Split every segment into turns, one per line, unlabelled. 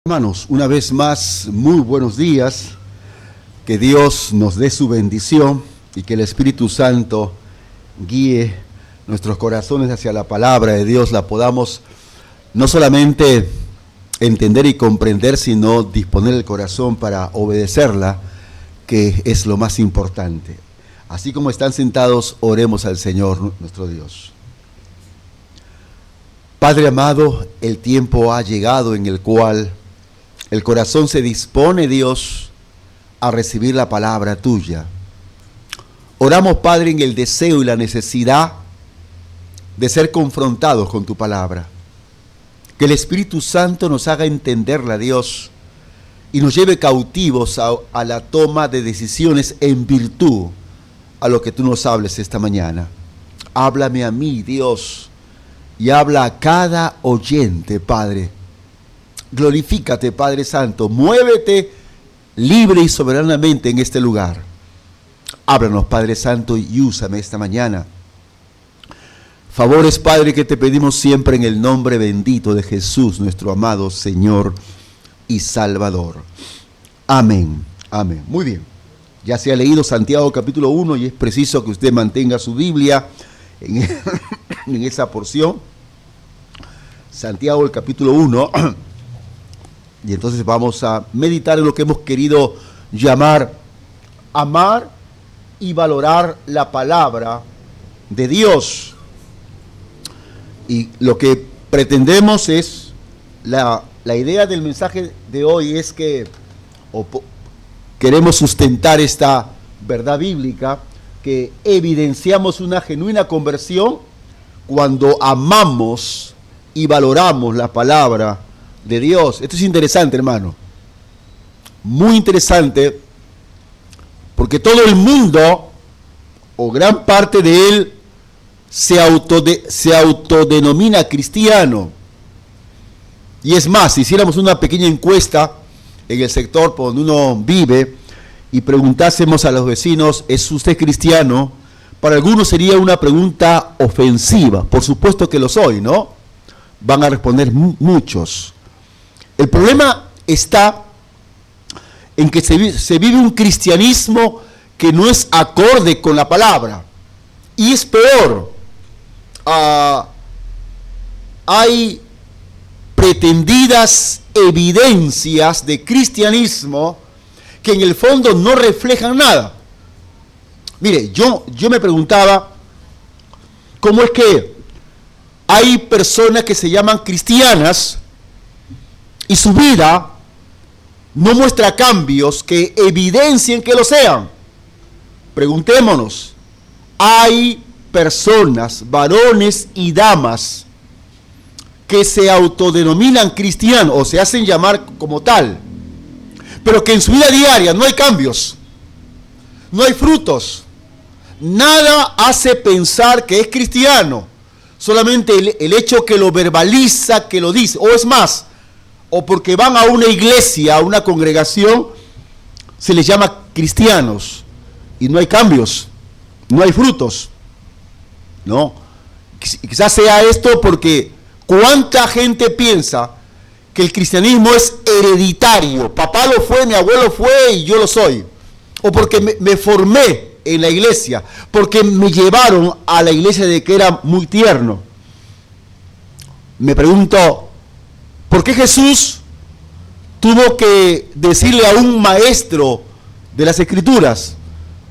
Hermanos, una vez más, muy buenos días, que Dios nos dé su bendición y que el Espíritu Santo guíe nuestros corazones hacia la palabra de Dios, la podamos no solamente entender y comprender, sino disponer el corazón para obedecerla, que es lo más importante. Así como están sentados, oremos al Señor nuestro Dios. Padre amado, el tiempo ha llegado en el cual el corazón se dispone, Dios, a recibir la palabra tuya. Oramos, Padre, en el deseo y la necesidad de ser confrontados con tu palabra. Que el Espíritu Santo nos haga entenderla, Dios, y nos lleve cautivos a la toma de decisiones en virtud a lo que tú nos hables esta mañana. Háblame a mí, Dios, y habla a cada oyente, Padre. Glorifícate, Padre Santo, muévete libre y soberanamente en este lugar. Háblanos, Padre Santo, y úsame esta mañana. Favores, Padre, que te pedimos siempre en el nombre bendito de Jesús, nuestro amado Señor y Salvador. Amén, amén. Muy bien, ya se ha leído Santiago capítulo 1 y es preciso que usted mantenga su Biblia en esa porción. Santiago el capítulo 1. Y entonces vamos a meditar en lo que hemos querido llamar amar y valorar la palabra de Dios. Y lo que pretendemos es, la idea del mensaje de hoy es que queremos sustentar esta verdad bíblica, que evidenciamos una genuina conversión cuando amamos y valoramos la palabra de Dios. Esto es interesante, hermano, muy interesante, porque todo el mundo, o gran parte de él, se autodenomina cristiano. Y es más, si hiciéramos una pequeña encuesta en el sector por donde uno vive y preguntásemos a los vecinos, ¿es usted cristiano?, para algunos sería una pregunta ofensiva. Por supuesto que lo soy, ¿no? Van a responder muchos. El problema está en que se vive un cristianismo que no es acorde con la palabra. Y es peor, hay pretendidas evidencias de cristianismo que en el fondo no reflejan nada. Mire, yo me preguntaba, ¿cómo es que hay personas que se llaman cristianas y su vida no muestra cambios que evidencien que lo sean? Preguntémonos, hay personas, varones y damas, que se autodenominan cristianos o se hacen llamar como tal, pero que en su vida diaria no hay cambios, no hay frutos, nada hace pensar que es cristiano, solamente el hecho que lo verbaliza, que lo dice, o es más, o porque van a una iglesia, a una congregación, se les llama cristianos, y no hay cambios, no hay frutos. No, quizás sea esto porque ¿cuánta gente piensa que el cristianismo es hereditario? Papá lo fue, mi abuelo fue y yo lo soy. O porque me formé en la iglesia, porque me llevaron a la iglesia de que era muy tierno. Me pregunto, ¿por qué Jesús tuvo que decirle a un maestro de las Escrituras,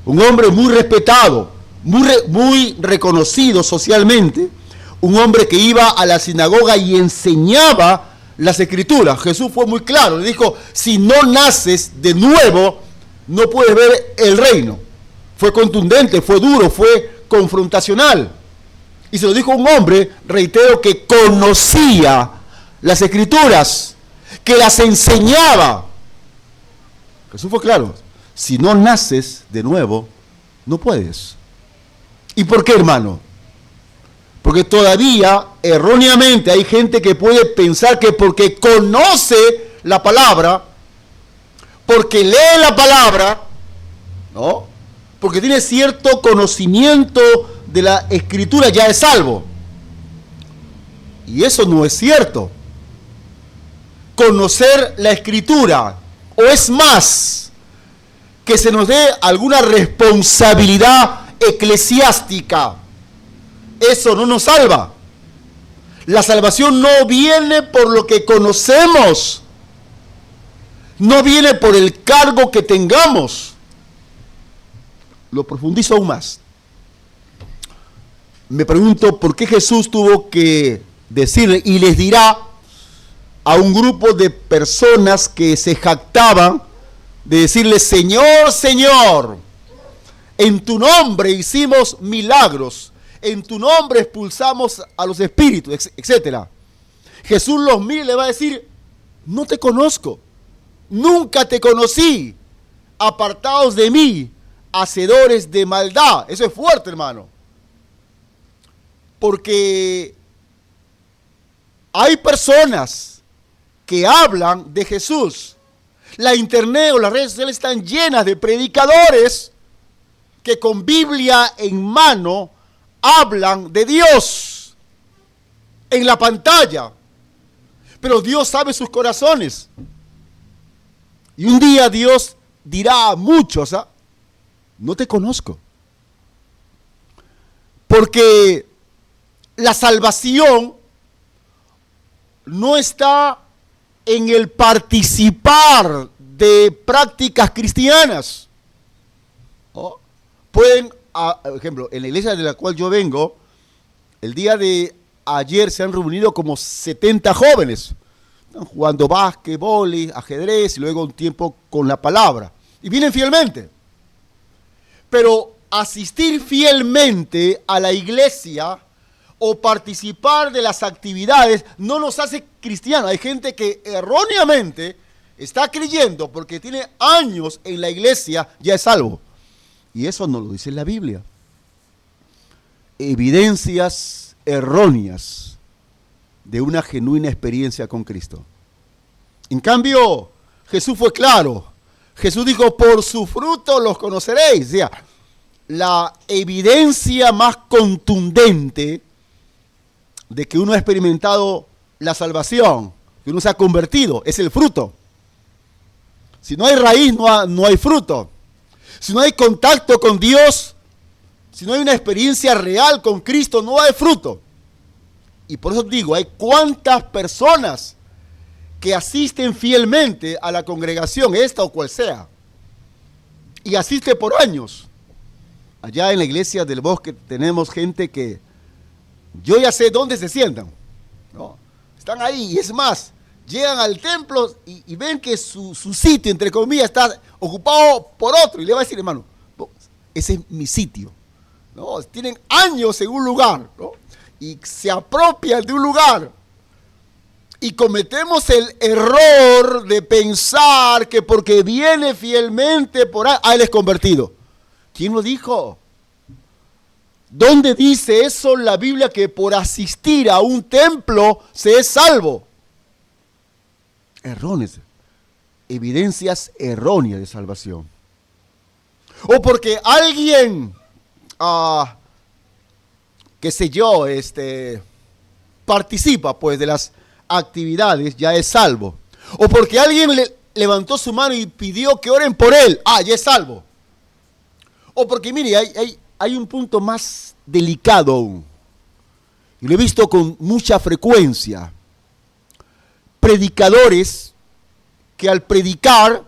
un hombre muy respetado, muy reconocido socialmente, un hombre que iba a la sinagoga y enseñaba las Escrituras? Jesús fue muy claro, le dijo, si no naces de nuevo, no puedes ver el reino. Fue contundente, fue duro, fue confrontacional. Y se lo dijo un hombre, reitero, que conocía las Escrituras, que las enseñaba. Jesús fue claro, si no naces de nuevo, no puedes. ¿Y por qué, hermano? Porque todavía, erróneamente, hay gente que puede pensar que porque conoce la palabra, porque lee la palabra, ¿no?, porque tiene cierto conocimiento de la Escritura, ya es salvo. Y eso no es cierto. conocer la Escritura, o es más, que se nos dé alguna responsabilidad eclesiástica. Eso no nos salva. La salvación no viene por lo que conocemos, no viene por el cargo que tengamos. Lo profundizo aún más. Me pregunto por qué Jesús tuvo que decirle y les dirá a un grupo de personas que se jactaban de decirle: Señor, Señor, en tu nombre hicimos milagros, en tu nombre expulsamos a los espíritus, etc. Jesús los mira y le va a decir: no te conozco, nunca te conocí, apartados de mí, hacedores de maldad. Eso es fuerte, hermano, porque hay personas que hablan de Jesús. La internet o las redes sociales están llenas de predicadores que con Biblia en mano hablan de Dios en la pantalla, pero Dios sabe sus corazones. Y un día Dios dirá a muchos: no te conozco. Porque la salvación no está en el participar de prácticas cristianas. Pueden, por ejemplo, en la iglesia de la cual yo vengo, el día de ayer se han reunido como 70 jóvenes. Están jugando básquet, vóley, ajedrez y luego un tiempo con la palabra. Y vienen fielmente. Pero asistir fielmente a la iglesia o participar de las actividades no nos hace cristianos. Hay gente que erróneamente está creyendo porque tiene años en la iglesia ya es salvo. Y eso no lo dice la Biblia. Evidencias erróneas de una genuina experiencia con Cristo. En cambio, Jesús fue claro. Jesús dijo: por su fruto los conoceréis. O sea, la evidencia más contundente de que uno ha experimentado la salvación, que uno se ha convertido, es el fruto. Si no hay raíz, no hay fruto. Si no hay contacto con Dios, si no hay una experiencia real con Cristo, no hay fruto. Y por eso digo, hay cuántas personas que asisten fielmente a la congregación, esta o cual sea, y asiste por años. Allá en la iglesia del Bosque tenemos gente que yo ya sé dónde se sientan, ¿no? Están ahí, y es más, llegan al templo y ven que su sitio, entre comillas, está ocupado por otro, y le va a decir: hermano, ese es mi sitio, ¿no? Tienen años en un lugar, ¿no? Y se apropian de un lugar. Y cometemos el error de pensar que porque viene fielmente por ahí, él es convertido. ¿Quién lo dijo? ¿Dónde dice eso la Biblia, que por asistir a un templo se es salvo? Erróneas, evidencias erróneas de salvación. O porque alguien, qué sé yo, participa pues de las actividades, ya es salvo. O porque alguien levantó su mano y pidió que oren por él, ya es salvo. O porque, mire, hay un punto más delicado aún, y lo he visto con mucha frecuencia. Predicadores que al predicar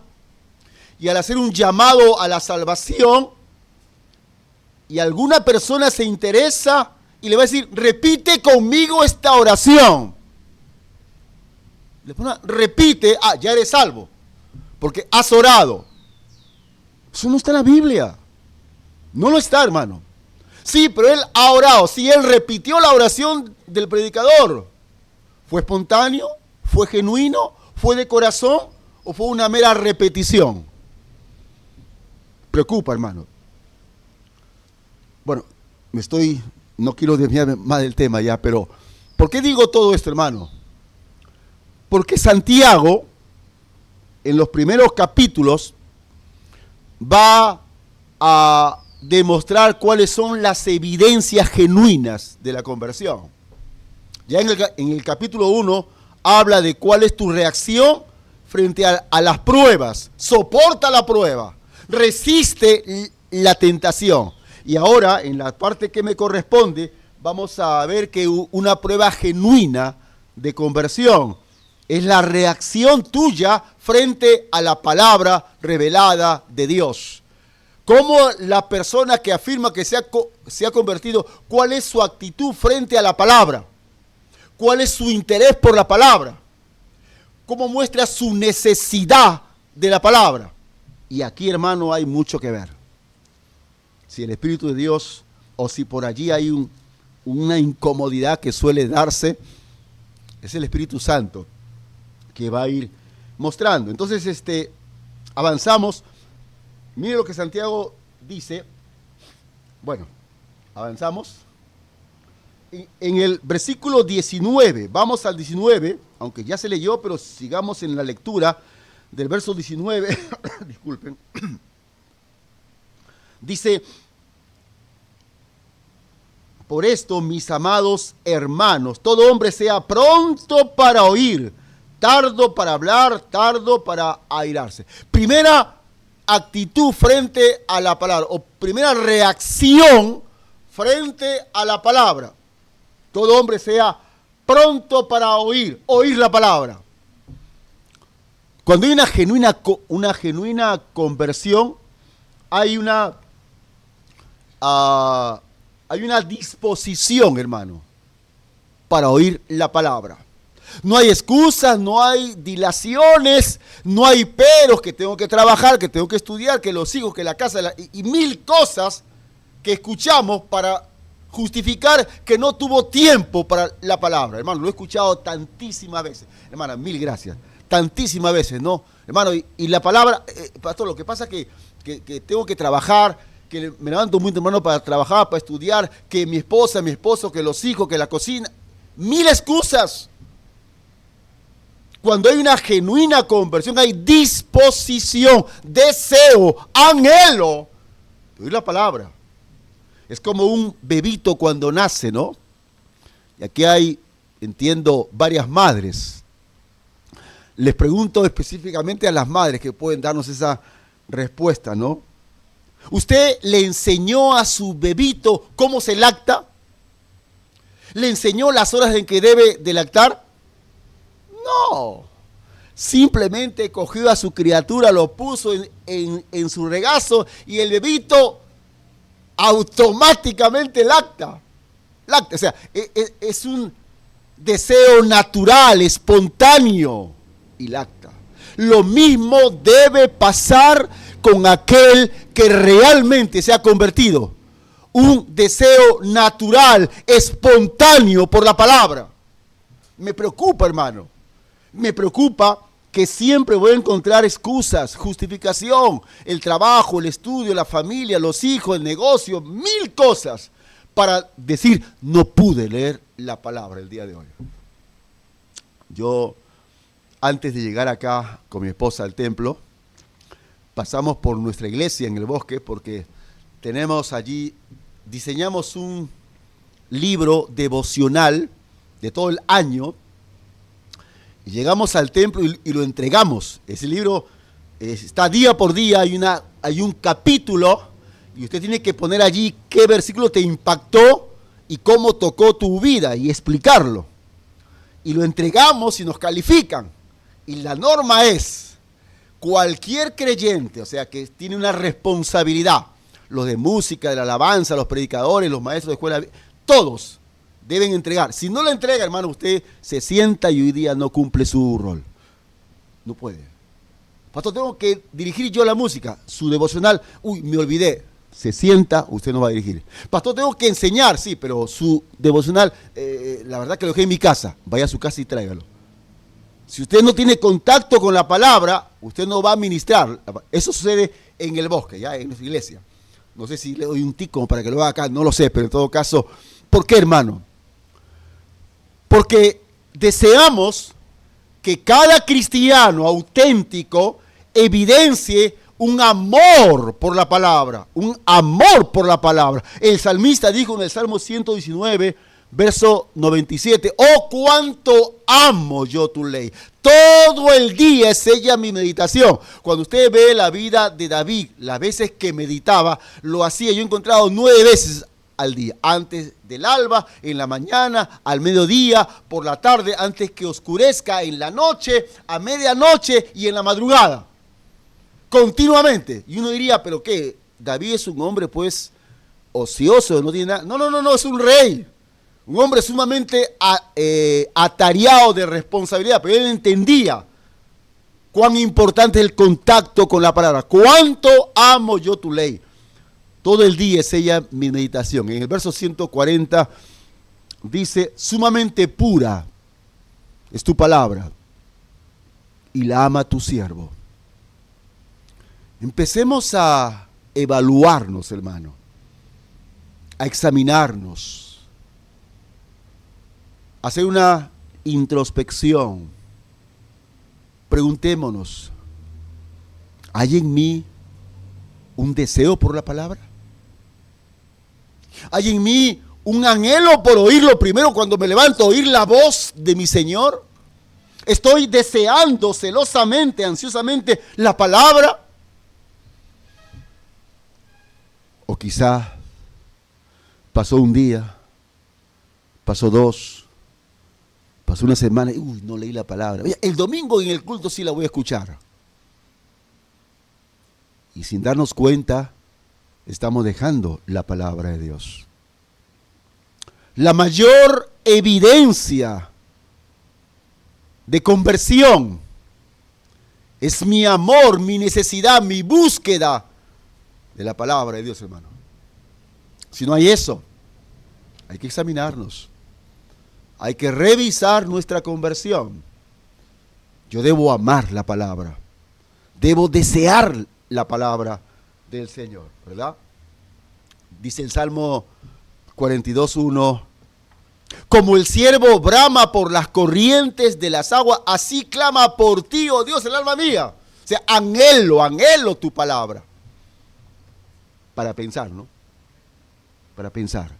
y al hacer un llamado a la salvación, y alguna persona se interesa y le va a decir: repite conmigo esta oración. Le pone: repite, ya eres salvo, porque has orado. Eso no está en la Biblia. No lo está, hermano. Sí, pero él ha orado. Sí, él repitió la oración del predicador. ¿Fue espontáneo? ¿Fue genuino? ¿Fue de corazón? ¿O fue una mera repetición? Preocupa, hermano. Bueno, no quiero desviarme más del tema ya, pero ¿por qué digo todo esto, hermano? Porque Santiago, en los primeros capítulos, va a demostrar cuáles son las evidencias genuinas de la conversión. Ya en el capítulo 1 habla de cuál es tu reacción frente a las pruebas. Soporta la prueba, resiste la tentación. Y ahora, en la parte que me corresponde, vamos a ver que una prueba genuina de conversión es la reacción tuya frente a la palabra revelada de Dios. ¿Cómo la persona que afirma que se ha convertido, cuál es su actitud frente a la palabra? ¿Cuál es su interés por la palabra? ¿Cómo muestra su necesidad de la palabra? Y aquí, hermano, hay mucho que ver. Si el Espíritu de Dios, o si por allí hay una incomodidad que suele darse, es el Espíritu Santo que va a ir mostrando. Entonces, avanzamos. Mire lo que Santiago dice. Bueno, avanzamos. En el versículo 19, vamos al 19, aunque ya se leyó, pero sigamos en la lectura del verso 19. Disculpen. Dice: por esto, mis amados hermanos, todo hombre sea pronto para oír, tardo para hablar, tardo para airarse. Primera actitud frente a la palabra, o primera reacción frente a la palabra. Todo hombre sea pronto para oír la palabra. Cuando hay una genuina conversión, hay una disposición, hermano, para oír la palabra. No hay excusas, no hay dilaciones, no hay peros, que tengo que trabajar, que tengo que estudiar, que los hijos, que la casa, y mil cosas que escuchamos para justificar que no tuvo tiempo para la palabra. Hermano, lo he escuchado tantísimas veces. Hermana, mil gracias. Tantísimas veces, ¿no? Hermano, y la palabra, pastor, lo que pasa es que tengo que trabajar, que me levanto muy temprano para trabajar, para estudiar, que mi esposa, mi esposo, que los hijos, que la cocina. Mil excusas. Cuando hay una genuina conversión, hay disposición, deseo, anhelo de oír la palabra. Es como un bebito cuando nace, ¿no? Y aquí hay, entiendo, varias madres. Les pregunto específicamente a las madres que pueden darnos esa respuesta, ¿no? ¿Usted le enseñó a su bebito cómo se lacta? ¿Le enseñó las horas en que debe de lactar? No. Simplemente cogió a su criatura, lo puso en su regazo y el bebito automáticamente lacta. O sea, es un deseo natural, espontáneo y lacta. Lo mismo debe pasar con aquel que realmente se ha convertido. Un deseo natural, espontáneo por la palabra. Me preocupa, hermano. Me preocupa que siempre voy a encontrar excusas, justificación, el trabajo, el estudio, la familia, los hijos, el negocio, mil cosas para decir, no pude leer la palabra el día de hoy. Yo, antes de llegar acá con mi esposa al templo, pasamos por nuestra iglesia en el bosque porque tenemos allí, diseñamos un libro devocional de todo el año. Y llegamos al templo y lo entregamos. Ese libro está día por día, hay un capítulo y usted tiene que poner allí qué versículo te impactó y cómo tocó tu vida y explicarlo. Y lo entregamos y nos califican. Y la norma es, cualquier creyente, o sea que tiene una responsabilidad, los de música, de la alabanza, los predicadores, los maestros de escuela, todos deben entregar. Si no lo entrega, hermano, usted se sienta y hoy día no cumple su rol. No puede. Pastor, tengo que dirigir yo la música, su devocional. Uy, me olvidé. Se sienta, usted no va a dirigir. Pastor, tengo que enseñar, sí, pero su devocional, la verdad que lo dejé en mi casa. Vaya a su casa y tráigalo. Si usted no tiene contacto con la palabra, usted no va a ministrar. Eso sucede en el bosque, ya en nuestra iglesia. No sé si le doy un tic como para que lo haga acá, no lo sé, pero en todo caso, ¿por qué, hermano? Porque deseamos que cada cristiano auténtico evidencie un amor por la palabra, un amor por la palabra. El salmista dijo en el Salmo 119, verso 97. Oh, cuánto amo yo tu ley. Todo el día es ella mi meditación. Cuando usted ve la vida de David, las veces que meditaba, lo hacía. Yo he encontrado 9 veces al día. Antes del alba, en la mañana, al mediodía, por la tarde, antes que oscurezca, en la noche, a medianoche y en la madrugada. Continuamente. Y uno diría, ¿pero qué? David es un hombre pues ocioso, no tiene nada. No, es un rey. Un hombre sumamente atareado de responsabilidad, pero él entendía cuán importante es el contacto con la palabra. Cuánto amo yo tu ley. Todo el día es ella mi meditación. En el verso 140 dice, sumamente pura es tu palabra y la ama tu siervo. Empecemos a evaluarnos, hermano, a examinarnos, hacer una introspección. Preguntémonos, ¿hay en mí un deseo por la palabra? ¿Hay en mí un anhelo por oírlo primero cuando me levanto, oír la voz de mi Señor? ¿Estoy deseando celosamente, ansiosamente la palabra? O quizá pasó un día, pasó 2, pasó una semana y no leí la palabra. El domingo en el culto sí la voy a escuchar. Y sin darnos cuenta, estamos dejando la palabra de Dios. La mayor evidencia de conversión es mi amor, mi necesidad, mi búsqueda de la palabra de Dios, hermano. Si no hay eso, hay que examinarnos. Hay que revisar nuestra conversión. Yo debo amar la palabra. Debo desear la palabra del Señor, ¿verdad? Dice el Salmo 42:1, como el ciervo brama por las corrientes de las aguas, así clama por ti, oh Dios, el alma mía. O sea, anhelo tu palabra. Para pensar, ¿no? Para pensar.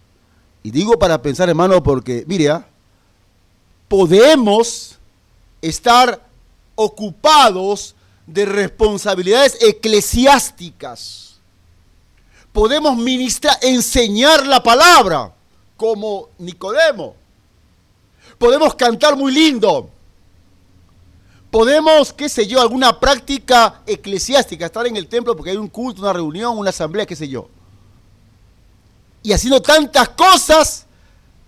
Y digo para pensar, hermano, porque, mire, podemos estar ocupados de responsabilidades eclesiásticas. Podemos ministrar, enseñar la palabra, como Nicodemo. Podemos cantar muy lindo. Podemos, qué sé yo, alguna práctica eclesiástica, estar en el templo porque hay un culto, una reunión, una asamblea, qué sé yo. Y haciendo tantas cosas,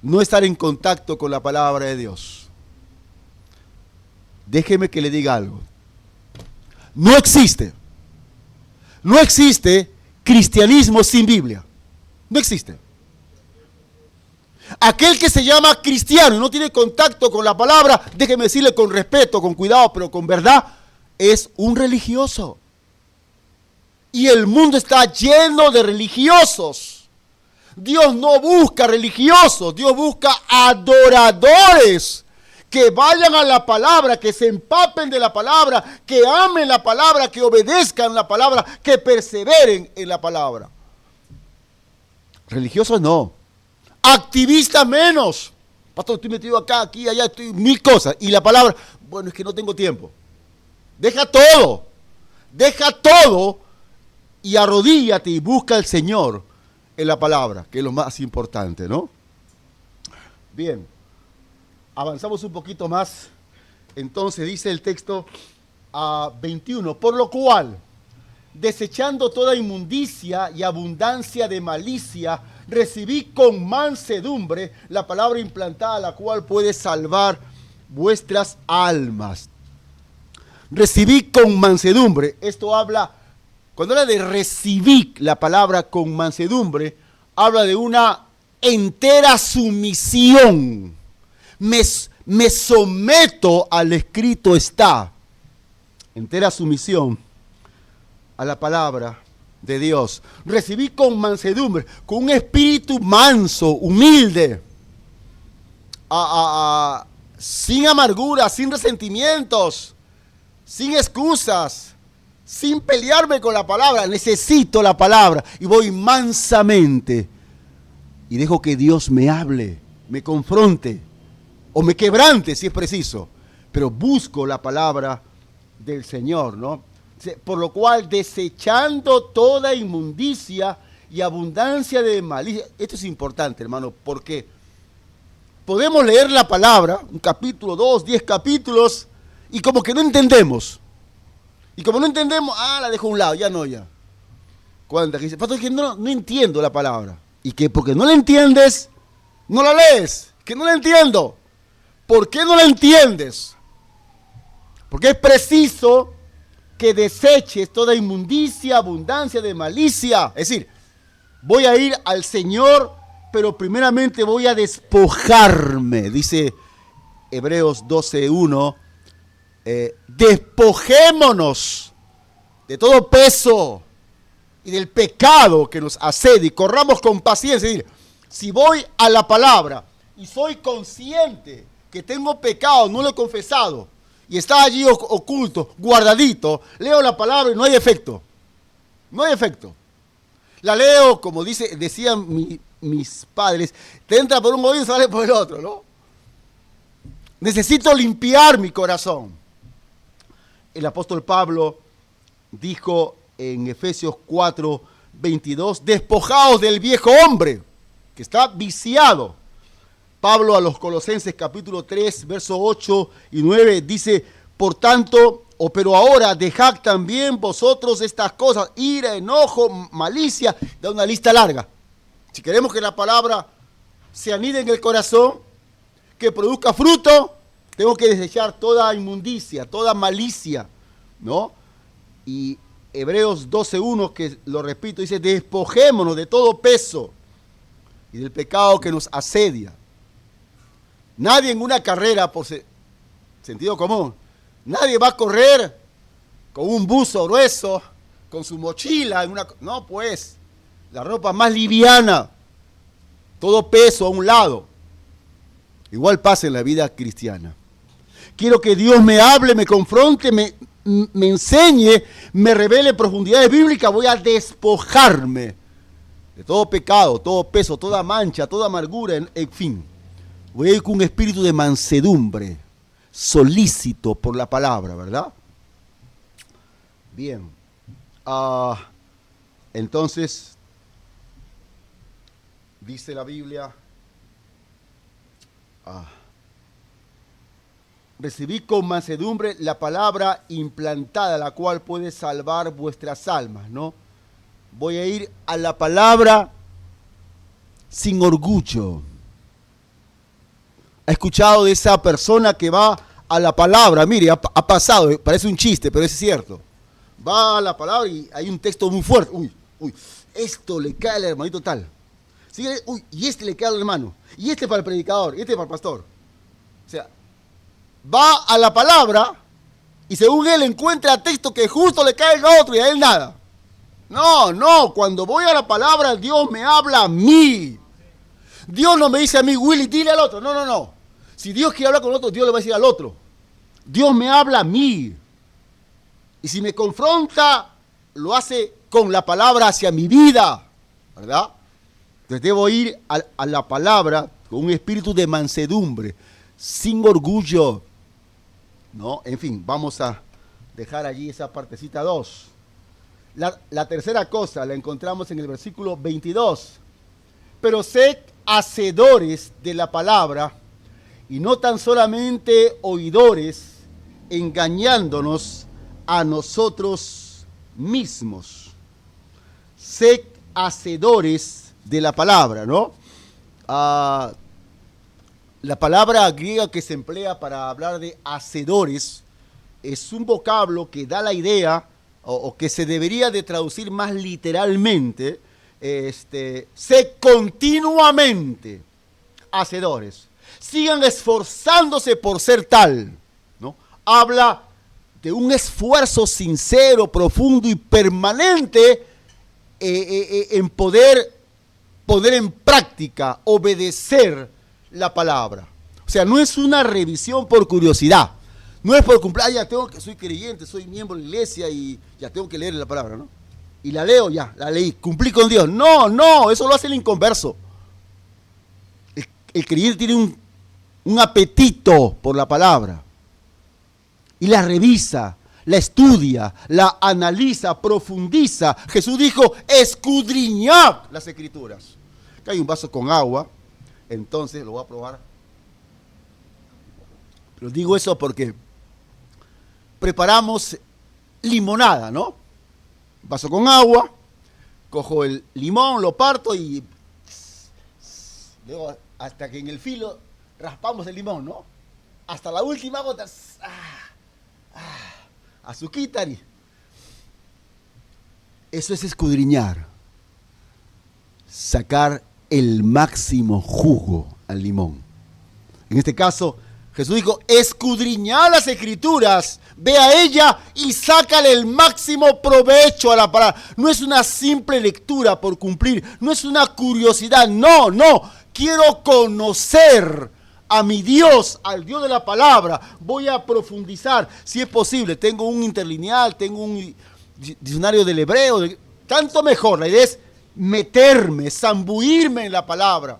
no estar en contacto con la palabra de Dios. Déjeme que le diga algo. No existe cristianismo sin Biblia. No existe. Aquel que se llama cristiano y no tiene contacto con la palabra, déjeme decirle con respeto, con cuidado, pero con verdad, es un religioso. Y el mundo está lleno de religiosos. Dios no busca religiosos, Dios busca adoradores que vayan a la palabra, que se empapen de la palabra, que amen la palabra, que obedezcan la palabra, que perseveren en la palabra. Religiosos no. Activistas menos. Pastor, estoy metido acá, aquí, allá, estoy mil cosas. Y la palabra, bueno, es que no tengo tiempo. Deja todo y arrodíllate y busca al Señor en la palabra, que es lo más importante, ¿no? Bien, avanzamos un poquito más. Entonces dice el texto 21, por lo cual, desechando toda inmundicia y abundancia de malicia, recibí con mansedumbre la palabra implantada, la cual puede salvar vuestras almas. Recibí con mansedumbre. Esto habla, cuando habla de recibir la palabra con mansedumbre, habla de una entera sumisión. Me someto al escrito está. Entera sumisión a la palabra de Dios. Recibí con mansedumbre, con un espíritu manso, humilde, sin amargura, sin resentimientos, sin excusas, sin pelearme con la palabra. Necesito la palabra y voy mansamente y dejo que Dios me hable. me confronte o me quebrante si es preciso, pero busco la palabra del Señor, ¿no? Por lo cual, desechando toda inmundicia y abundancia de malicia. Esto es importante, hermano, porque podemos leer la palabra, un capítulo, 2, 10 capítulos, y como que no entendemos. Y como no entendemos, la dejo a un lado, ya. Cuando dice, pastor, es que no entiendo la palabra. Y que porque no la entiendes, no la lees. Que no la entiendo. ¿Por qué no la entiendes? Porque es preciso que deseches toda inmundicia, abundancia de malicia. Es decir, voy a ir al Señor, pero primeramente voy a despojarme. Dice Hebreos 12:1, despojémonos de todo peso y del pecado que nos asedia y corramos con paciencia. Es decir, si voy a la palabra y soy consciente que tengo pecado, no lo he confesado, y está allí oculto, guardadito, leo la palabra y no hay efecto. No hay efecto. La leo, como decían mis padres, te entra por un oído y sale por el otro, ¿no? Necesito limpiar mi corazón. El apóstol Pablo dijo en Efesios 4:22, despojaos del viejo hombre, que está viciado. Pablo a los Colosenses capítulo 3, versos 8 y 9 dice, por tanto, pero ahora dejad también vosotros estas cosas, ira, enojo, malicia, da una lista larga. Si queremos que la palabra se anide en el corazón, que produzca fruto, tengo que desechar toda inmundicia, toda malicia, ¿no? Y Hebreos 12:1, que lo repito, dice, despojémonos de todo peso y del pecado que nos asedia. Nadie en una carrera, por sentido común, nadie va a correr con un buzo grueso, con su mochila, no, pues, la ropa más liviana, todo peso a un lado. Igual pasa en la vida cristiana. Quiero que Dios me hable, me confronte, me enseñe, me revele profundidades bíblicas. Voy a despojarme de todo pecado, todo peso, toda mancha, toda amargura, en fin. Voy a ir con un espíritu de mansedumbre, solícito por la palabra, ¿verdad? Bien. Entonces, dice la Biblia, recibid con mansedumbre la palabra implantada, la cual puede salvar vuestras almas, ¿no? Voy a ir a la palabra sin orgullo. ¿Ha escuchado de esa persona que va a la palabra? Mire, ha pasado, parece un chiste, pero es cierto. Va a la palabra y hay un texto muy fuerte. Uy, esto le cae al hermanito tal. ¿Sí? Y este le cae al hermano. Y este para el predicador, y este para el pastor. O sea, va a la palabra y según él encuentra texto que justo le cae al otro y a él nada. No, cuando voy a la palabra, Dios me habla a mí. Dios no me dice a mí, Willy, dile al otro. No. Si Dios quiere hablar con el otro, Dios le va a decir al otro. Dios me habla a mí. Y si me confronta, lo hace con la palabra hacia mi vida, ¿verdad? Entonces debo ir a la palabra con un espíritu de mansedumbre, sin orgullo, ¿no? En fin, vamos a dejar allí esa partecita 2. La tercera cosa la encontramos en el versículo 22. Pero sed hacedores de la palabra y no tan solamente oidores, engañándonos a nosotros mismos. Sed hacedores de la palabra, ¿no? La palabra griega que se emplea para hablar de hacedores es un vocablo que da la idea, o que se debería de traducir más literalmente, sed continuamente hacedores. Sigan esforzándose por ser tal, ¿no? Habla de un esfuerzo sincero, profundo y permanente en poder poner en práctica, obedecer la palabra. O sea, no es una revisión por curiosidad. No es por cumplir, soy creyente, soy miembro de la iglesia y ya tengo que leer la palabra, ¿no? Y la leo, la leí, cumplí con Dios. No, eso lo hace el inconverso. el creyente tiene un apetito por la palabra y la revisa, la estudia, la analiza, profundiza. Jesús dijo, escudriñad las Escrituras. Acá hay un vaso con agua, entonces lo voy a probar. Pero digo eso porque preparamos limonada, ¿no? Vaso con agua, cojo el limón, lo parto y luego hasta que en el filo raspamos el limón, ¿no? Hasta la última gota. Azuquitar. Eso es escudriñar. Sacar el máximo jugo al limón. En este caso, Jesús dijo, escudriñad las Escrituras, ve a ella y sácale el máximo provecho a la palabra. No es una simple lectura por cumplir, no es una curiosidad, no. Quiero conocer a mi Dios, al Dios de la palabra. Voy a profundizar, si es posible. Tengo un interlineal, tengo un diccionario del hebreo, tanto mejor. La idea es meterme, zambuirme en la palabra.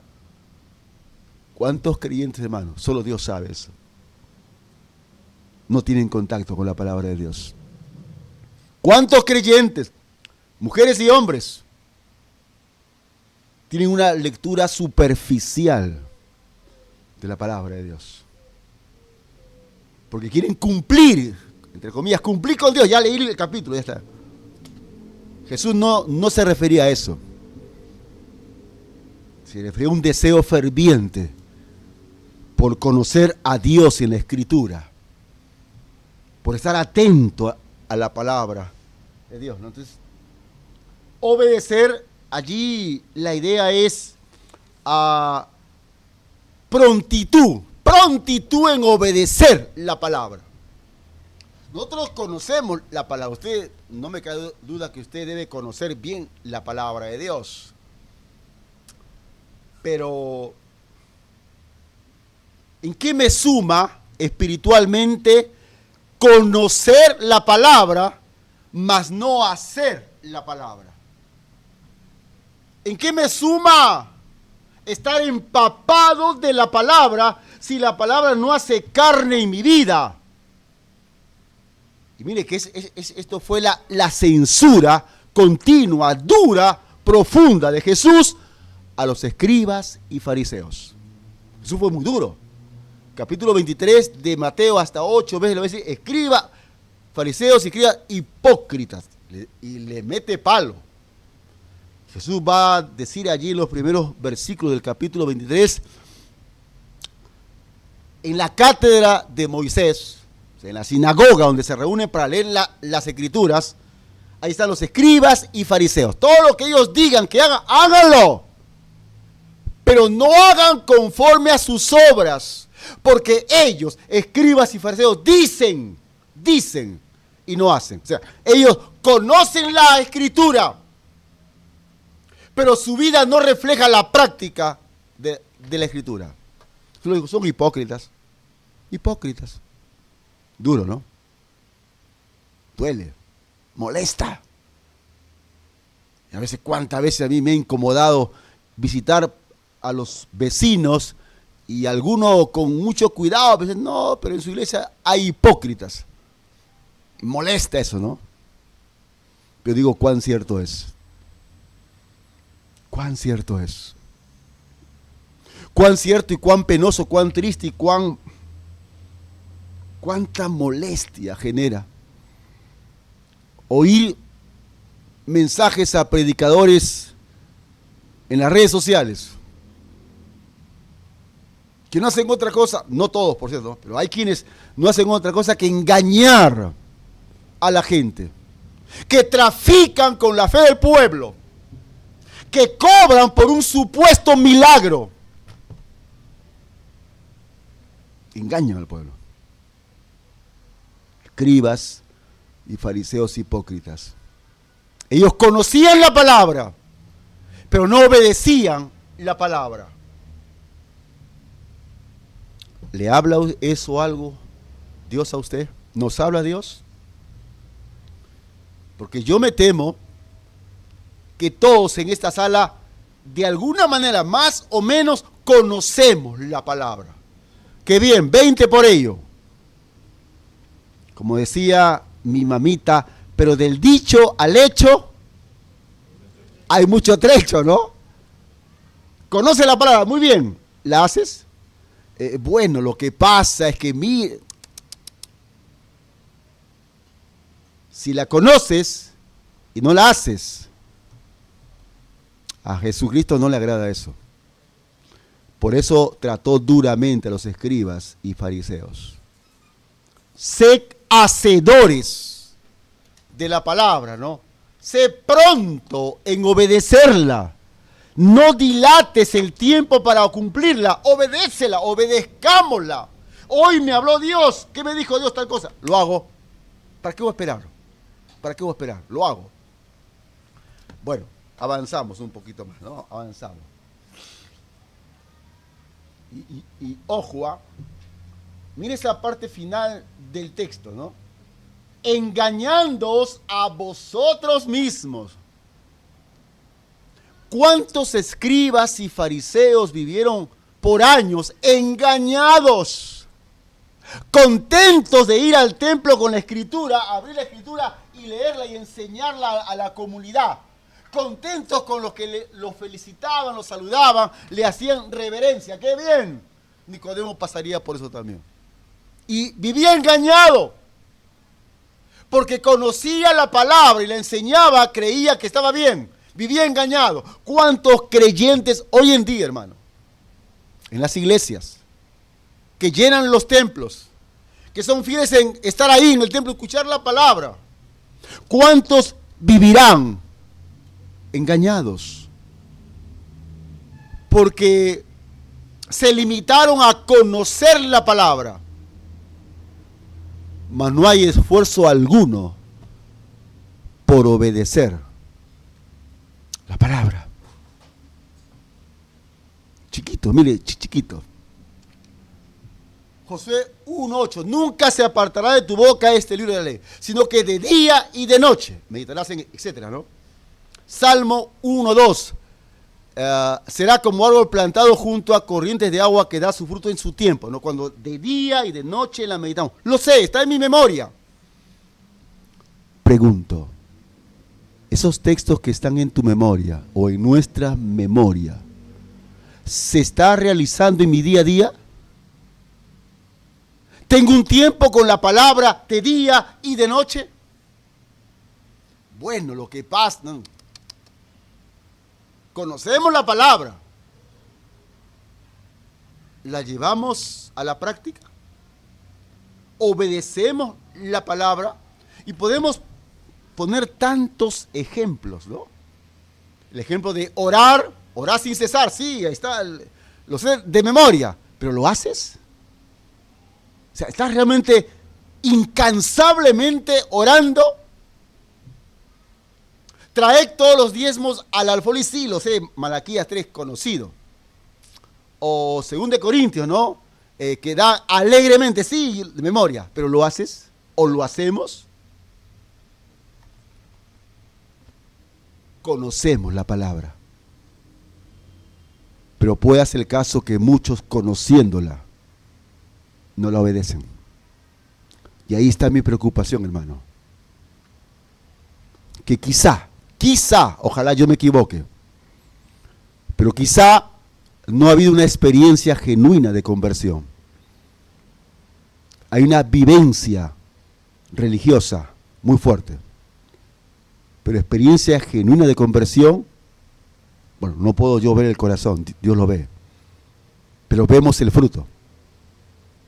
¿Cuántos creyentes, hermanos? Solo Dios sabe eso. No tienen contacto con la palabra de Dios. ¿Cuántos creyentes, mujeres y hombres, tienen una lectura superficial de la palabra de Dios? Porque quieren cumplir, entre comillas, cumplir con Dios. Ya leí el capítulo, ya está. Jesús no se refería a eso. Se refería a un deseo ferviente por conocer a Dios en la Escritura, por estar atento a la palabra de Dios, ¿no? Entonces, obedecer, allí la idea es prontitud en obedecer la palabra. Nosotros conocemos la palabra. Usted, no me cabe duda que usted debe conocer bien la palabra de Dios. Pero, ¿en qué me suma espiritualmente conocer la palabra, mas no hacer la palabra? ¿En qué me suma estar empapado de la palabra si la palabra no hace carne en mi vida? Y mire que esto fue la censura continua, dura, profunda de Jesús a los escribas y fariseos. Eso fue muy duro. Capítulo 23 de Mateo hasta 8 veces lo dice, escriba, fariseos y escribas hipócritas. Y le mete palo. Jesús va a decir allí en los primeros versículos del capítulo 23, en la cátedra de Moisés, en la sinagoga donde se reúnen para leer las Escrituras, ahí están los escribas y fariseos. Todo lo que ellos digan que hagan, háganlo. Pero no hagan conforme a sus obras, porque ellos, escribas y fariseos, dicen y no hacen. O sea, ellos conocen la Escritura, pero su vida no refleja la práctica de la Escritura. Son hipócritas. Hipócritas. Duro, ¿no? Duele, molesta. Y a veces, cuántas veces a mí me ha incomodado visitar a los vecinos y algunos con mucho cuidado dicen, no, pero en su iglesia hay hipócritas. Molesta eso, ¿no? Pero digo, ¿cuán cierto es? ¿Cuán cierto es? ¿Cuán cierto y cuán penoso, cuán triste y cuánta molestia genera oír mensajes a predicadores en las redes sociales que no hacen otra cosa, no todos por cierto, pero hay quienes no hacen otra cosa que engañar a la gente, que trafican con la fe del pueblo, que cobran por un supuesto milagro. Engañan al pueblo. Escribas y fariseos hipócritas. Ellos conocían la palabra, pero no obedecían la palabra. ¿Le habla eso algo Dios a usted? ¿Nos habla Dios? Porque yo me temo que todos en esta sala, de alguna manera, más o menos, conocemos la palabra. Qué bien, 20 por ello. Como decía mi mamita, pero del dicho al hecho hay mucho trecho, ¿no? Conoce la palabra, muy bien. ¿La haces? Bueno, lo que pasa es que si la conoces y no la haces, a Jesucristo no le agrada eso. Por eso trató duramente a los escribas y fariseos. Sed hacedores de la palabra, ¿no? Sé pronto en obedecerla. No dilates el tiempo para cumplirla. Obedécela, obedezcámosla. Hoy me habló Dios. ¿Qué me dijo Dios tal cosa? Lo hago. ¿Para qué voy a esperar? ¿Para qué voy a esperar? Lo hago. Bueno, avanzamos un poquito más, ¿no? Avanzamos. Y ojo, mire esa parte final del texto, ¿no? Engañándoos a vosotros mismos. ¿Cuántos escribas y fariseos vivieron por años engañados? Contentos de ir al templo con la escritura, abrir la escritura y leerla y enseñarla a la comunidad. Contentos con los que los felicitaban, los saludaban, le hacían reverencia. ¡Qué bien! Nicodemo pasaría por eso también. Y vivía engañado. Porque conocía la palabra y la enseñaba, creía que estaba bien. Vivía engañado. ¿Cuántos creyentes hoy en día, hermano, en las iglesias, que llenan los templos, que son fieles en estar ahí en el templo, escuchar la palabra? ¿Cuántos vivirán engañados? Porque se limitaron a conocer la palabra, mas no hay esfuerzo alguno por obedecer la palabra. Chiquito, mire, chiquito. Josué 1:8, nunca se apartará de tu boca este libro de la ley, sino que de día y de noche meditarás en, etcétera, ¿no? Salmo 1:2, será como árbol plantado junto a corrientes de agua que da su fruto en su tiempo, ¿no? Cuando de día y de noche la meditamos. Lo sé, está en mi memoria. Pregunto, esos textos que están en tu memoria o en nuestra memoria, ¿se está realizando en mi día a día? ¿Tengo un tiempo con la palabra de día y de noche? Bueno, lo que pasa, no. Conocemos la palabra, ¿la llevamos a la práctica? ¿Obedecemos la palabra? Y podemos poner tantos ejemplos, ¿no? El ejemplo de orar sin cesar, sí, ahí está, lo sé de memoria, pero ¿lo haces? O sea, ¿estás realmente incansablemente orando? Traed todos los diezmos al alfolí, sí, lo sé, Malaquías 3, conocido. O 2 Corintios, ¿no? Que da alegremente, sí, de memoria, pero ¿lo haces? ¿O lo hacemos? Conocemos la palabra, pero puede ser el caso que muchos conociéndola no la obedecen. Y ahí está mi preocupación, hermano. Que quizá, ojalá yo me equivoque, pero quizá no ha habido una experiencia genuina de conversión. Hay una vivencia religiosa muy fuerte, pero experiencia genuina de conversión, bueno, no puedo yo ver el corazón, Dios lo ve, pero vemos el fruto,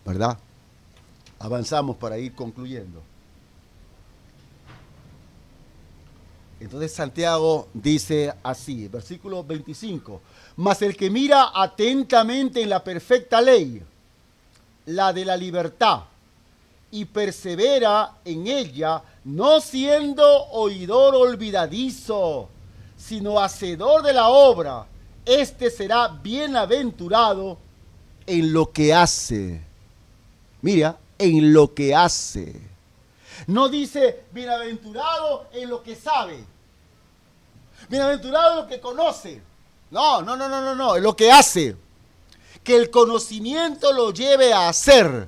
¿verdad? Avanzamos para ir concluyendo. Entonces Santiago dice así, versículo 25, mas el que mira atentamente en la perfecta ley, la de la libertad, y persevera en ella, no siendo oidor olvidadizo, sino hacedor de la obra, este será bienaventurado en lo que hace. Mira, en lo que hace. No dice bienaventurado en lo que sabe, bienaventurado en lo que conoce. No, en lo que hace. que el conocimiento lo lleve a hacer,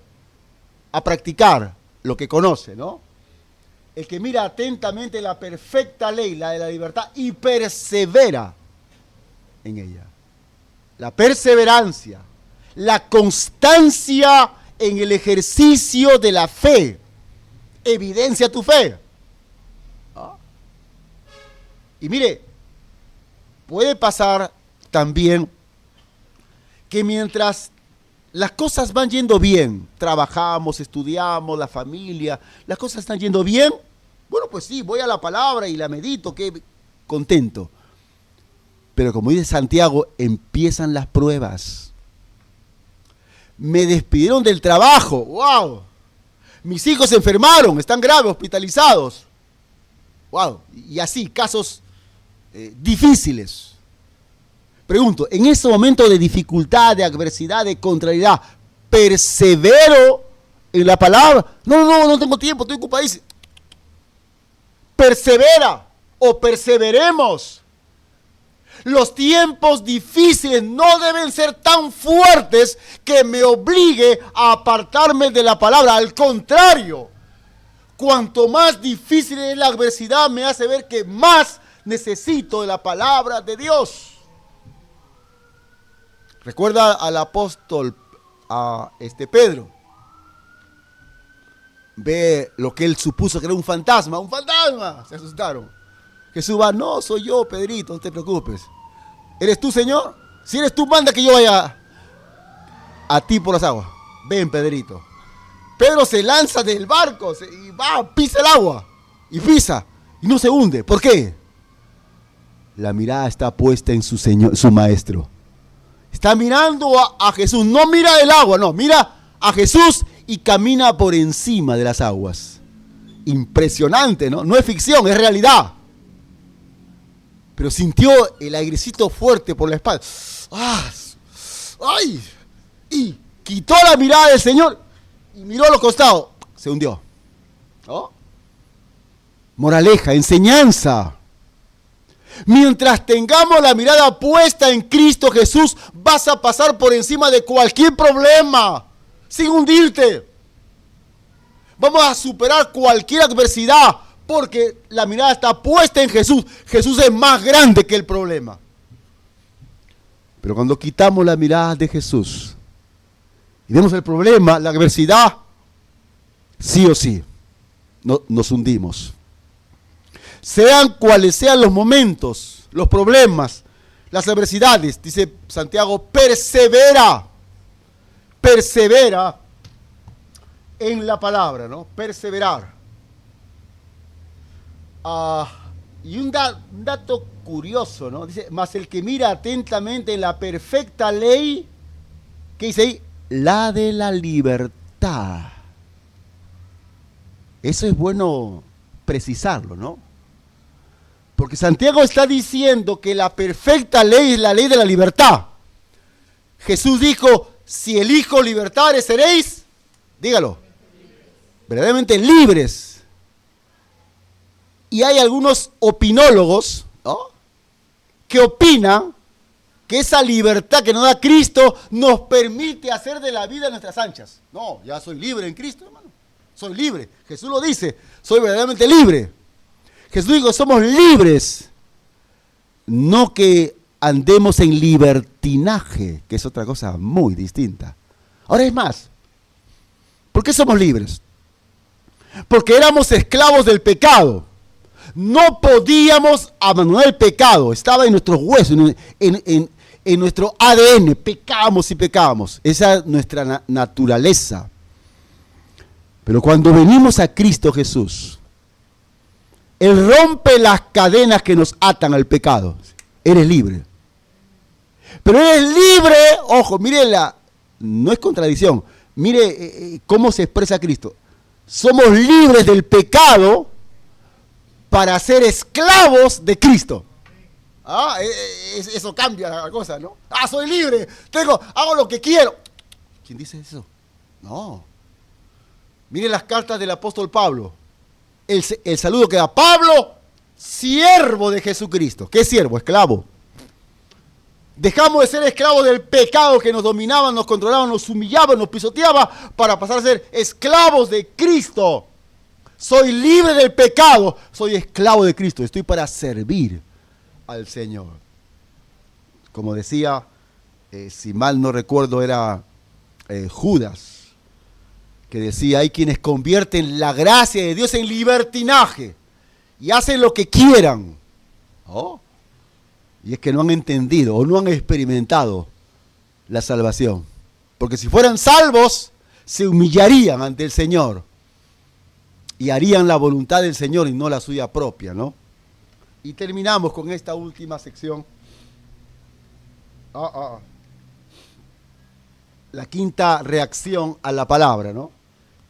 a practicar lo que conoce, ¿no? El que mira atentamente la perfecta ley, la de la libertad, y persevera en ella. La perseverancia, la constancia en el ejercicio de la fe, evidencia tu fe. ¿Ah? Y mire, puede pasar también que mientras las cosas van yendo bien, trabajamos, estudiamos, la familia, las cosas están yendo bien, bueno, pues sí, voy a la palabra y la medito, qué contento. Pero como dice Santiago, empiezan las pruebas. Me despidieron del trabajo, wow. Mis hijos se enfermaron, están graves, hospitalizados. Wow, y así, casos difíciles. Pregunto, en ese momento de dificultad, de adversidad, de contrariedad, ¿persevero en la palabra? No tengo tiempo, estoy ocupadísimo. Persevera o perseveremos. Los tiempos difíciles no deben ser tan fuertes que me obligue a apartarme de la palabra. Al contrario, cuanto más difícil es la adversidad, me hace ver que más necesito de la palabra de Dios. Recuerda al apóstol, a Pedro. Ve lo que él supuso que era un fantasma. Se asustaron. Jesús va, no, soy yo, Pedrito, no te preocupes. ¿Eres tú, Señor? Si eres tú, manda que yo vaya a ti por las aguas. Ven, Pedrito. Pedro se lanza del barco y va, pisa el agua. Y pisa, y no se hunde. ¿Por qué? La mirada está puesta en su Señor, su Maestro. Está mirando a Jesús. No mira el agua, no, mira a Jesús y camina por encima de las aguas. Impresionante, ¿no? No es ficción, es realidad. Pero sintió el airecito fuerte por la espalda. ¡Ay! Y quitó la mirada del Señor y miró a los costados. Se hundió. ¿Oh? Moraleja, enseñanza. Mientras tengamos la mirada puesta en Cristo Jesús, vas a pasar por encima de cualquier problema, sin hundirte. Vamos a superar cualquier adversidad, porque la mirada está puesta en Jesús. Jesús es más grande que el problema. Pero cuando quitamos la mirada de Jesús y vemos el problema, la adversidad, sí o sí, nos hundimos. Sean cuales sean los momentos, los problemas, las adversidades, dice Santiago, persevera en la palabra, ¿no? Perseverar. Y un dato curioso, ¿no? Dice, mas el que mira atentamente en la perfecta ley, ¿qué dice ahí? La de la libertad. Eso es bueno precisarlo, ¿no? Porque Santiago está diciendo que la perfecta ley es la ley de la libertad. Jesús dijo, si elijo libertades seréis, dígalo, verdaderamente libres. Y hay algunos opinólogos, ¿no?, que opinan que esa libertad que nos da Cristo nos permite hacer de la vida nuestras anchas. No, ya soy libre en Cristo, hermano. Soy libre. Jesús lo dice, soy verdaderamente libre. Jesús dijo, somos libres. No que andemos en libertinaje, que es otra cosa muy distinta. Ahora es más, ¿por qué somos libres? Porque éramos esclavos del pecado. No podíamos abandonar el pecado. Estaba en nuestros huesos, en nuestro ADN. Pecábamos y pecábamos. Esa es nuestra naturaleza. Pero cuando venimos a Cristo Jesús, Él rompe las cadenas que nos atan al pecado. Eres libre. Pero eres libre, ojo, mire, no es contradicción. Mire cómo se expresa Cristo. Somos libres del pecado para ser esclavos de Cristo. Eso cambia la cosa, ¿no? Soy libre, hago lo que quiero. ¿Quién dice eso? No. Miren las cartas del apóstol Pablo. El saludo que da Pablo, siervo de Jesucristo. ¿Qué es siervo? Esclavo. Dejamos de ser esclavos del pecado que nos dominaba, nos controlaba, nos humillaba, nos pisoteaba, para pasar a ser esclavos de Cristo. Soy libre del pecado, soy esclavo de Cristo, estoy para servir al Señor. Como decía, si mal no recuerdo, era Judas, que decía, hay quienes convierten la gracia de Dios en libertinaje y hacen lo que quieran. ¿Oh? Y es que no han entendido o no han experimentado la salvación. Porque si fueran salvos, se humillarían ante el Señor y harían la voluntad del Señor y no la suya propia, ¿no? Y terminamos con esta última sección. La quinta reacción a la palabra, ¿no?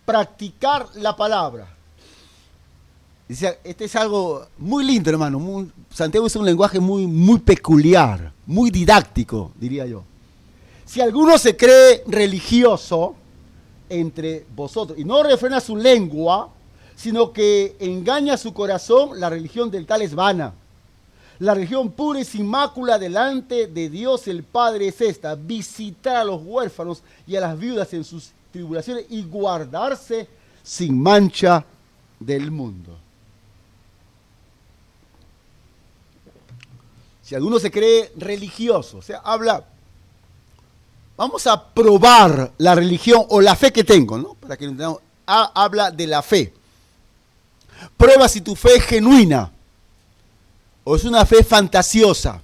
Practicar la palabra. Dice, este es algo muy lindo, hermano. Santiago usa un lenguaje muy peculiar, muy didáctico, diría yo. Si alguno se cree religioso entre vosotros y no refrena su lengua, sino que engaña su corazón, la religión del tal es vana. La religión pura y sin mácula delante de Dios el Padre es esta: visitar a los huérfanos y a las viudas en sus tribulaciones y guardarse sin mancha del mundo. Si alguno se cree religioso, o sea, vamos a probar la religión o la fe que tengo, ¿no? Para que entendamos, habla de la fe. Prueba si tu fe es genuina, o es una fe fantasiosa,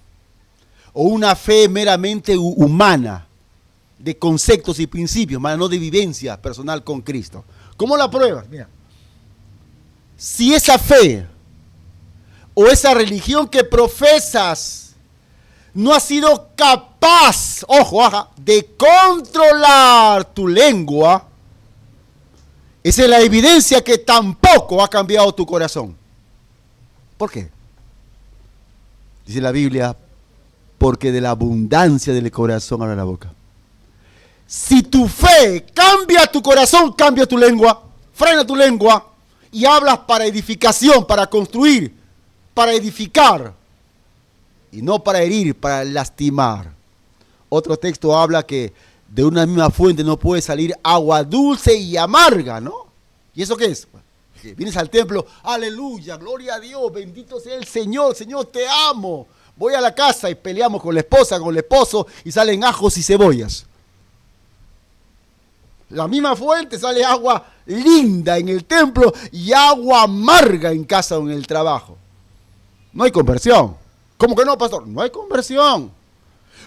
o una fe meramente humana, de conceptos y principios, más no de vivencia personal con Cristo. ¿Cómo la pruebas? Mira, si esa fe o esa religión que profesas no ha sido capaz, ojo, de controlar tu lengua, esa es la evidencia que tampoco ha cambiado tu corazón. ¿Por qué? Dice la Biblia, porque de la abundancia del corazón habla la boca. Si tu fe cambia tu corazón, cambia tu lengua, frena tu lengua y hablas para edificación, para construir, para edificar y no para herir, para lastimar. Otro texto habla que de una misma fuente no puede salir agua dulce y amarga, ¿no? ¿Y eso qué es? Que vienes al templo, aleluya, gloria a Dios, bendito sea el Señor, Señor, te amo. Voy a la casa y peleamos con la esposa, con el esposo y salen ajos y cebollas. La misma fuente sale agua linda en el templo y agua amarga en casa o en el trabajo. No hay conversión. ¿Cómo que no, pastor? No hay conversión.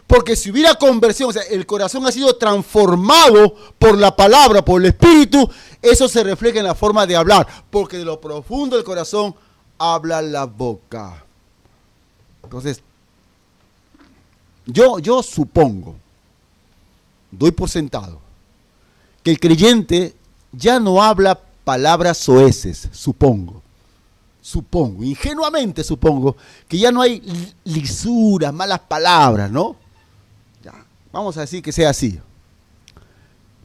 Porque si hubiera conversión, o sea, el corazón ha sido transformado por la palabra, por el Espíritu, eso se refleja en la forma de hablar. Porque de lo profundo del corazón habla la boca. Entonces, yo supongo, doy por sentado, que el creyente ya no habla palabras soeces, supongo, ingenuamente supongo, que ya no hay lisuras, malas palabras, ¿no? Ya, vamos a decir que sea así.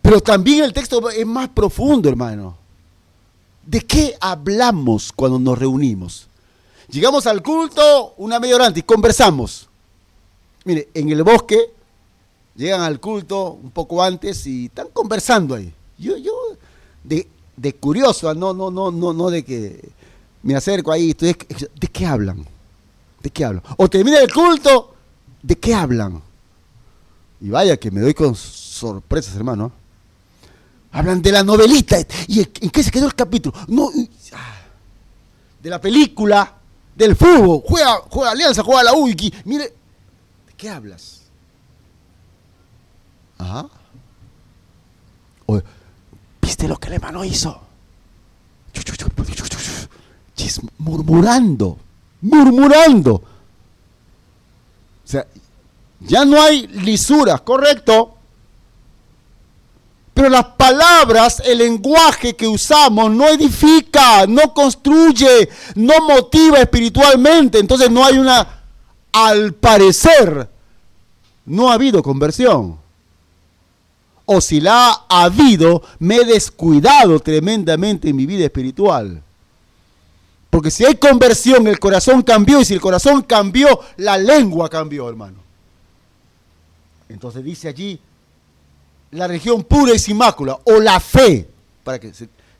Pero también el texto es más profundo, hermano. ¿De qué hablamos cuando nos reunimos? Llegamos al culto una media hora antes y conversamos. Mire, en el bosque llegan al culto un poco antes y están conversando ahí. Yo de curioso, no de que me acerco ahí, ¿de qué hablan? ¿De qué hablan? O termina el culto, ¿de qué hablan? Y vaya que me doy con sorpresas, hermano. Hablan de la novelita. ¿Y en qué se quedó el capítulo? No, de la película, del fútbol. Juega Alianza, juega la U. Mire, ¿de qué hablas? Ajá. ¿Viste lo que el hermano hizo? Murmurando. O sea, ya no hay lisuras, correcto. Pero las palabras, el lenguaje que usamos no edifica, no construye, no motiva espiritualmente. Entonces no hay al parecer, no ha habido conversión. O si la ha habido, me he descuidado tremendamente en mi vida espiritual. Porque si hay conversión, el corazón cambió, y si el corazón cambió, la lengua cambió, hermano. Entonces dice allí, la religión pura y sin mácula, o la fe,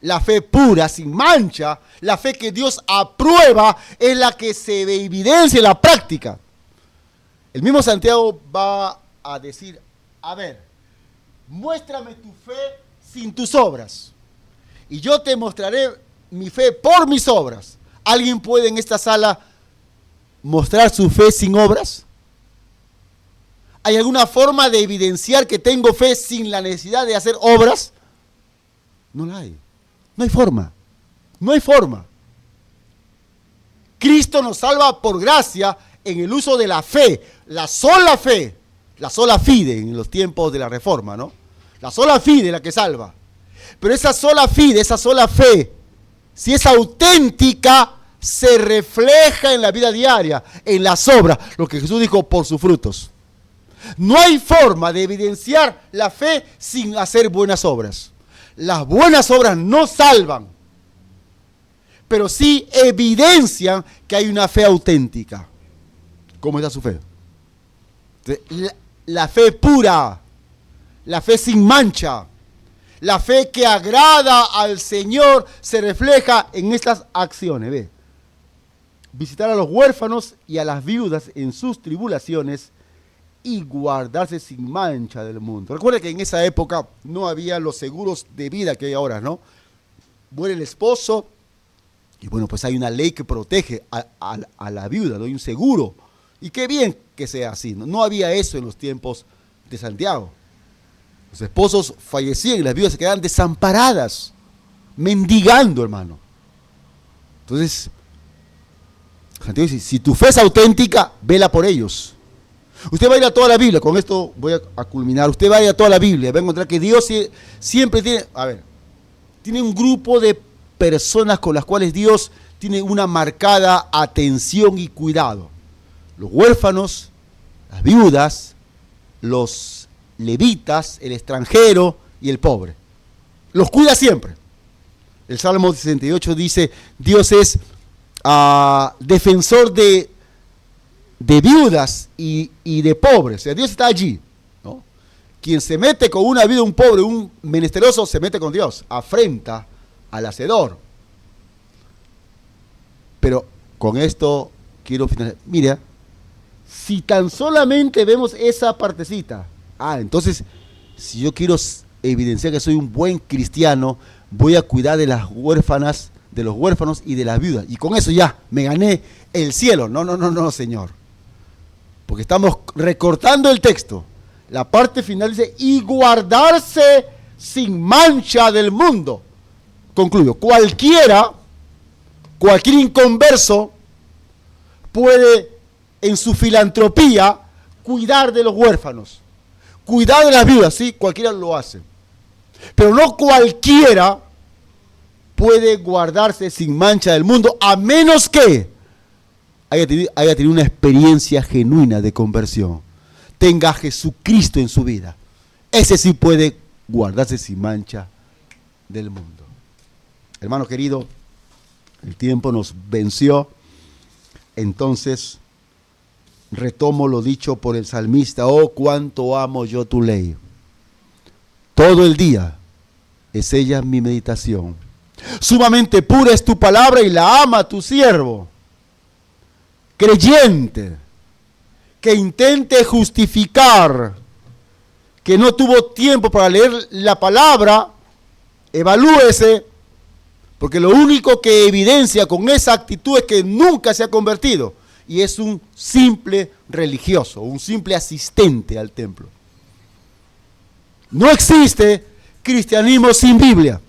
la fe pura, sin mancha, la fe que Dios aprueba, es la que se evidencia en la práctica. El mismo Santiago va a decir, a ver, muéstrame tu fe sin tus obras, y yo te mostraré mi fe por mis obras. ¿Alguien puede en esta sala mostrar su fe sin obras? ¿Hay alguna forma de evidenciar que tengo fe sin la necesidad de hacer obras? No la hay. No hay forma. No hay forma. Cristo nos salva por gracia en el uso de la fe, la sola fide en los tiempos de la Reforma, ¿no? La sola fide la que salva. Pero esa sola fe, si es auténtica, se refleja en la vida diaria, en las obras, lo que Jesús dijo, por sus frutos. No hay forma de evidenciar la fe sin hacer buenas obras. Las buenas obras no salvan, pero sí evidencian que hay una fe auténtica. ¿Cómo está su fe? La fe pura, la fe sin mancha, la fe que agrada al Señor se refleja en estas acciones. ¿Ve? Visitar a los huérfanos y a las viudas en sus tribulaciones y guardarse sin mancha del mundo. Recuerda que en esa época no había los seguros de vida que hay ahora, ¿no? Muere el esposo y bueno, pues hay una ley que protege a la viuda, ¿no? Hay un seguro. Y qué bien que sea así, ¿no? No había eso en los tiempos de Santiago. Los esposos fallecían y las viudas se quedaban desamparadas, mendigando, hermano. Entonces, Santiago dice, si tu fe es auténtica, vela por ellos. Usted va a ir a toda la Biblia, con esto voy a culminar, usted va a ir a toda la Biblia, va a encontrar que Dios siempre tiene un grupo de personas con las cuales Dios tiene una marcada atención y cuidado. Los huérfanos, las viudas, los levitas, el extranjero y el pobre. Los cuida siempre. El Salmo 68 dice, Dios es defensor de viudas y de pobres. O sea, Dios está allí, ¿no? Quien se mete con una viuda, un pobre, un menesteroso, se mete con Dios, afrenta al hacedor. Pero con esto quiero finalizar. Mira, si tan solamente vemos esa partecita, entonces, si yo quiero evidenciar que soy un buen cristiano, voy a cuidar de las huérfanas, de los huérfanos y de las viudas. Y con eso ya me gané el cielo. No, Señor. Porque estamos recortando el texto. La parte final dice, y guardarse sin mancha del mundo. Concluyo, cualquier inconverso puede en su filantropía cuidar de los huérfanos, cuidar de las viudas, sí, cualquiera lo hace. Pero no cualquiera puede guardarse sin mancha del mundo, a menos que haya tenido una experiencia genuina de conversión, tenga a Jesucristo en su vida. Ese sí puede guardarse sin mancha del mundo. Hermano querido, el tiempo nos venció, entonces retomo lo dicho por el salmista, oh, cuánto amo yo tu ley. Todo el día es ella mi meditación. Sumamente pura es tu palabra y la ama tu siervo. Creyente que intente justificar que no tuvo tiempo para leer la palabra, evalúese, porque lo único que evidencia con esa actitud es que nunca se ha convertido y es un simple religioso, un simple asistente al templo. No existe cristianismo sin Biblia.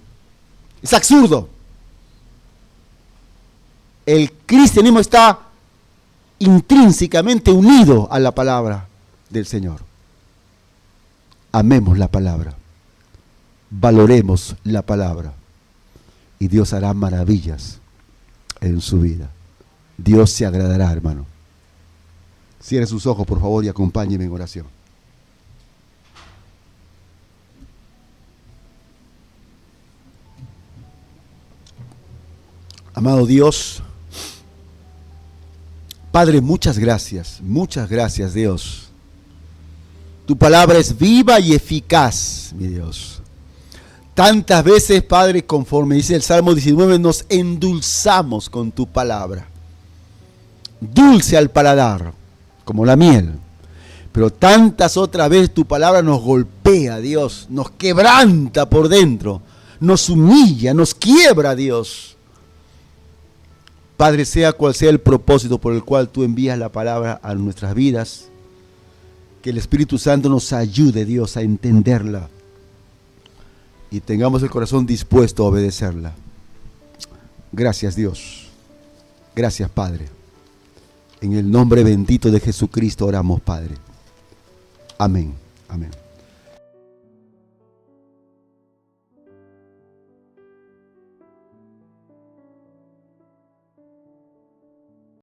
Es absurdo. El cristianismo está intrínsecamente unido a la palabra del Señor. Amemos la palabra, valoremos la palabra y Dios hará maravillas en su vida. Dios se agradará, hermano. Cierre sus ojos, por favor, y acompáñeme en oración. Amado Dios, Padre, muchas gracias, Dios. Tu palabra es viva y eficaz, mi Dios. Tantas veces, Padre, conforme dice el Salmo 19, nos endulzamos con tu palabra. Dulce al paladar, como la miel. Pero tantas otras veces tu palabra nos golpea, Dios, nos quebranta por dentro, nos humilla, nos quiebra, Dios. Padre, sea cual sea el propósito por el cual tú envías la palabra a nuestras vidas, que el Espíritu Santo nos ayude, Dios, a entenderla y tengamos el corazón dispuesto a obedecerla. Gracias, Dios. Gracias, Padre. En el nombre bendito de Jesucristo oramos, Padre. Amén. Amén.